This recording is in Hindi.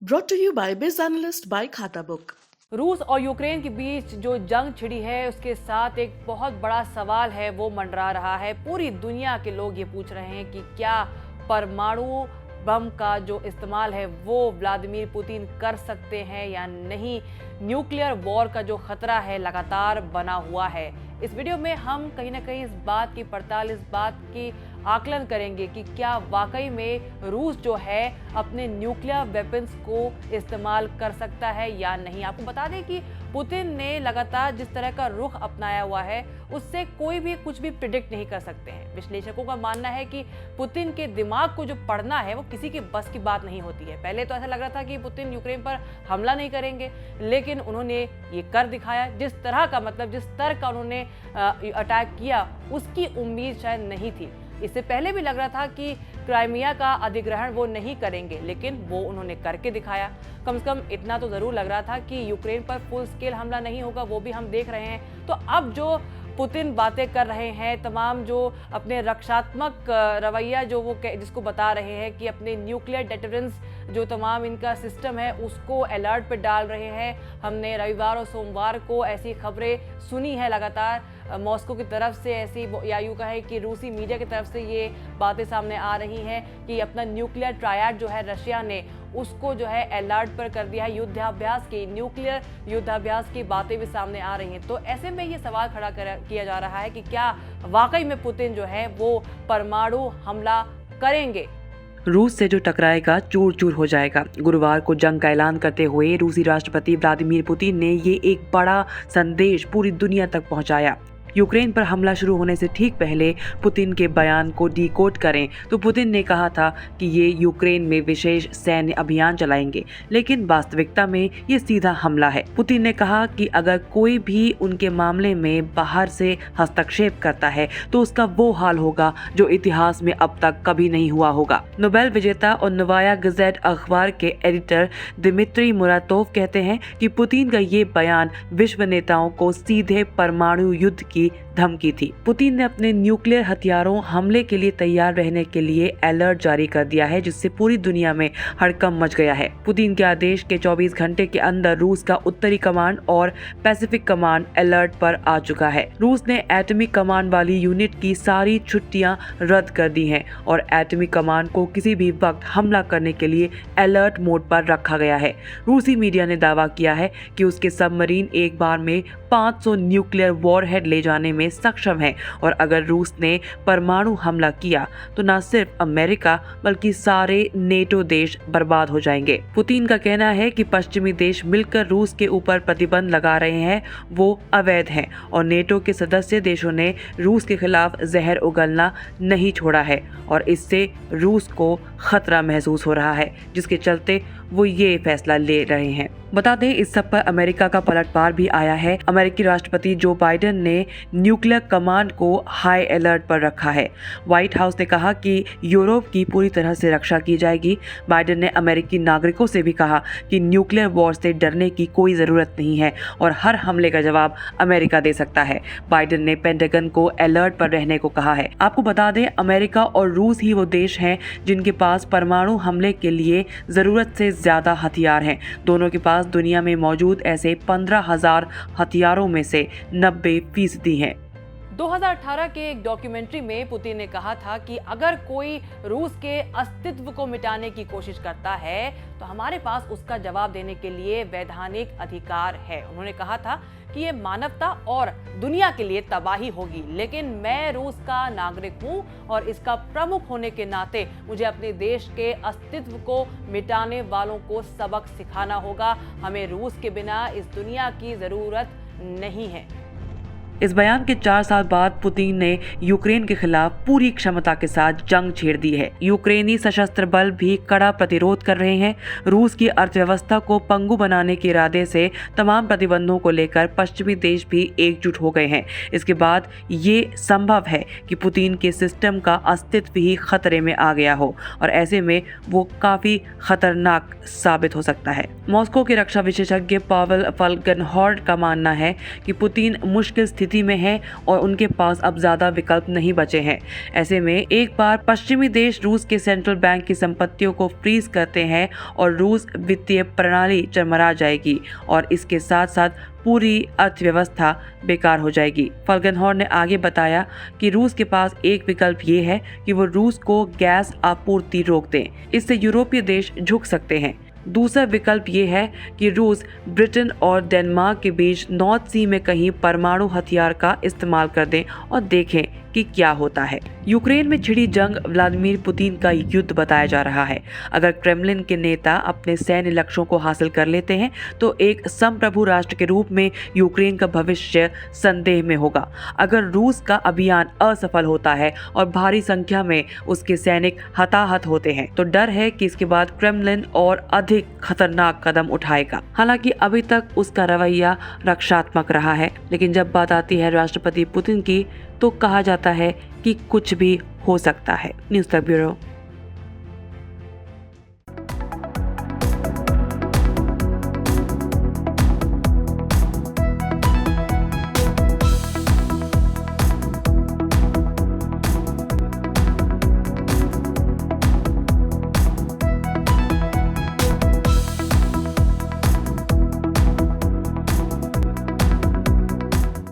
Brought to you by Biz Analyst by Khata Book. रूस और यूक्रेन के बीच जो जंग छिड़ी है उसके साथ एक बहुत बड़ा सवाल है वो मंडरा रहा है। पूरी दुनिया के लोग ये पूछ रहे हैं कि क्या परमाणु बम का जो इस्तेमाल है वो व्लादिमीर पुतिन कर सकते हैं या नहीं। न्यूक्लियर वॉर का जो खतरा है लगातार बना हुआ है। इस वीडियो में हम कहीं ना कहीं इस बात की पड़ताल, इस बात की आकलन करेंगे कि क्या वाकई में रूस जो है अपने न्यूक्लियर वेपन्स को इस्तेमाल कर सकता है या नहीं। आपको बता दें कि पुतिन ने लगातार जिस तरह का रुख अपनाया हुआ है उससे कोई भी कुछ भी प्रिडिक्ट नहीं कर सकते हैं। विश्लेषकों का मानना है कि पुतिन के दिमाग को जो पढ़ना है वो किसी के बस की बात नहीं होती है। पहले तो ऐसा लग रहा था कि पुतिन यूक्रेन पर हमला नहीं करेंगे, लेकिन उन्होंने ये कर दिखाया। जिस तरह का जिस स्तर का उन्होंने अटैक किया उसकी उम्मीद शायद नहीं थी। इससे पहले भी लग रहा था कि क्राइमिया का अधिग्रहण वो नहीं करेंगे, लेकिन वो उन्होंने करके दिखाया। कम से कम इतना तो जरूर लग रहा था कि यूक्रेन पर फुल स्केल हमला नहीं होगा, वो भी हम देख रहे हैं। तो अब जो पुतिन बातें कर रहे हैं, तमाम जो अपने रक्षात्मक रवैया जो वो जिसको बता रहे हैं कि अपने न्यूक्लियर डेटरेंस जो तमाम इनका सिस्टम है उसको अलर्ट पे डाल रहे हैं। हमने रविवार और सोमवार को ऐसी खबरें सुनी है लगातार मॉस्को की तरफ से, ऐसी या यूं कहे कि रूसी मीडिया की तरफ से ये बातें सामने आ रही हैं कि अपना न्यूक्लियर ट्रायड जो है रशिया ने उसको जो है अलर्ट पर कर दिया है। युद्धाभ्यास की, न्यूक्लियर युद्धाभ्यास की बातें भी सामने आ रही हैं। तो ऐसे में ये सवाल खड़ा किया जा रहा है कि क्या वाकई में पुतिन जो है वो परमाणु हमला करेंगे। रूस से जो टकराएगा चूर चूर हो जाएगा। गुरुवार को जंग का ऐलान करते हुए रूसी राष्ट्रपति व्लादिमीर पुतिन ने ये एक बड़ा संदेश पूरी दुनिया तक पहुंचाया। यूक्रेन पर हमला शुरू होने से ठीक पहले पुतिन के बयान को डिकोड करें तो पुतिन ने कहा था कि ये यूक्रेन में विशेष सैन्य अभियान चलाएंगे, लेकिन वास्तविकता में ये सीधा हमला है। पुतिन ने कहा कि अगर कोई भी उनके मामले में बाहर से हस्तक्षेप करता है तो उसका वो हाल होगा जो इतिहास में अब तक कभी नहीं हुआ होगा। नोबेल विजेता और नोवाया गजेट अखबार के एडिटर दिमित्री मुरातोव कहते हैं कि पुतिन का ये बयान विश्व नेताओं को सीधे परमाणु युद्ध की धमकी थी। पुतिन ने अपने न्यूक्लियर हथियारों हमले के लिए तैयार रहने के लिए अलर्ट जारी कर दिया है, जिससे पूरी दुनिया में हड़कंप मच गया है। पुतिन के आदेश के 24 घंटे के अंदर रूस का उत्तरी कमांड और पैसिफिक कमांड अलर्ट पर आ चुका है। रूस ने एटॉमिक कमांड वाली यूनिट की सारी छुट्टियां रद्द कर दी हैं और एटॉमिक कमांड को किसी भी वक्त हमला करने के लिए अलर्ट मोड पर रखा गया है। रूसी मीडिया ने दावा किया है कि उसके सबमरीन एक बार में 500 न्यूक्लियर वॉरहेड ले जाने में सक्षम है और अगर रूस ने परमाणु हमला किया तो न सिर्फ अमेरिका बल्कि सारे नेटो देश बर्बाद हो जाएंगे। पुतिन का कहना है कि पश्चिमी देश मिलकर रूस के ऊपर प्रतिबंध लगा रहे हैं वो अवैध हैं और नेटो के सदस्य देशों ने रूस के खिलाफ जहर उगलना नहीं छोड़ा है और इससे रूस को खतरा महसूस हो रहा है, जिसके चलते वो ये फैसला ले रहे हैं। बता दें इस सब पर अमेरिका का पलटवार भी आया है। अमेरिकी राष्ट्रपति जो बाइडेन ने न्यूक्लियर कमांड को हाई अलर्ट पर रखा है। व्हाइट हाउस ने कहा कि यूरोप की पूरी तरह से रक्षा की जाएगी। बाइडेन ने अमेरिकी नागरिकों से भी कहा कि न्यूक्लियर वॉर से डरने की कोई ज़रूरत नहीं है और हर हमले का जवाब अमेरिका दे सकता है। बाइडेन ने पेंटागन को अलर्ट पर रहने को कहा है। आपको बता दें अमेरिका और रूस ही वो देश हैं जिनके पास परमाणु हमले के लिए ज़रूरत से ज़्यादा हथियार हैं। दोनों के पास दुनिया में मौजूद ऐसे 15,000 हथियारों में से 90% हैं। 2018 के एक डॉक्यूमेंट्री में पुतिन ने कहा था कि अगर कोई रूस के अस्तित्व को मिटाने की कोशिश करता है तो हमारे पास उसका जवाब देने के लिए वैधानिक अधिकार है। उन्होंने कहा था कि ये मानवता और दुनिया के लिए तबाही होगी, लेकिन मैं रूस का नागरिक हूं और इसका प्रमुख होने के नाते मुझे अपने देश के अस्तित्व को मिटाने वालों को सबक सिखाना होगा। हमें रूस के बिना इस दुनिया की जरूरत नहीं है। इस बयान के 4 साल बाद पुतिन ने यूक्रेन के खिलाफ पूरी क्षमता के साथ जंग छेड़ दी है। यूक्रेनी सशस्त्र बल भी कड़ा प्रतिरोध कर रहे हैं। रूस की अर्थव्यवस्था को पंगु बनाने के इरादे से तमाम प्रतिबंधों को लेकर पश्चिमी देश भी एकजुट हो गए हैं। इसके बाद ये संभव है कि पुतिन के सिस्टम का अस्तित्व ही खतरे में आ गया हो और ऐसे में वो काफी खतरनाक साबित हो सकता है। मॉस्को के रक्षा विशेषज्ञ पावेल फल्कनहॉर्ड का मानना है कि पुतिन मुश्किल स्थिति स्थिति में है और उनके पास अब ज्यादा विकल्प नहीं बचे हैं। ऐसे में एक बार पश्चिमी देश रूस के सेंट्रल बैंक की संपत्तियों को फ्रीज करते हैं और रूस वित्तीय प्रणाली चरमरा जाएगी और इसके साथ साथ पूरी अर्थव्यवस्था बेकार हो जाएगी। फल्केनहॉर्न ने आगे बताया कि रूस के पास एक विकल्प ये है कि वो रूस को गैस आपूर्ति रोक दें। इससे यूरोपीय देश झुक सकते हैं। दूसरा विकल्प ये है कि रूस ब्रिटेन और डेनमार्क के बीच नॉर्थ सी में कहीं परमाणु हथियार का इस्तेमाल कर दें और देखें कि क्या होता है। यूक्रेन में छिड़ी जंग व्लादिमीर पुतिन का युद्ध बताया जा रहा है। अगर क्रेमलिन के नेता अपने सैन्य लक्ष्यों को हासिल कर लेते हैं तो एक संप्रभु राष्ट्र के रूप में यूक्रेन का भविष्य संदेह में होगा। अगर रूस का अभियान असफल होता है और भारी संख्या में उसके सैनिक हताहत होते हैं तो डर है कि इसके बाद क्रेमलिन और अधिक खतरनाक कदम उठाएगा। हालांकि अभी तक उसका रवैया रक्षात्मक रहा है, लेकिन जब बात आती है राष्ट्रपति पुतिन की तो कहा जाता है कि कुछ भी हो सकता है। न्यूज़ तक ब्यूरो।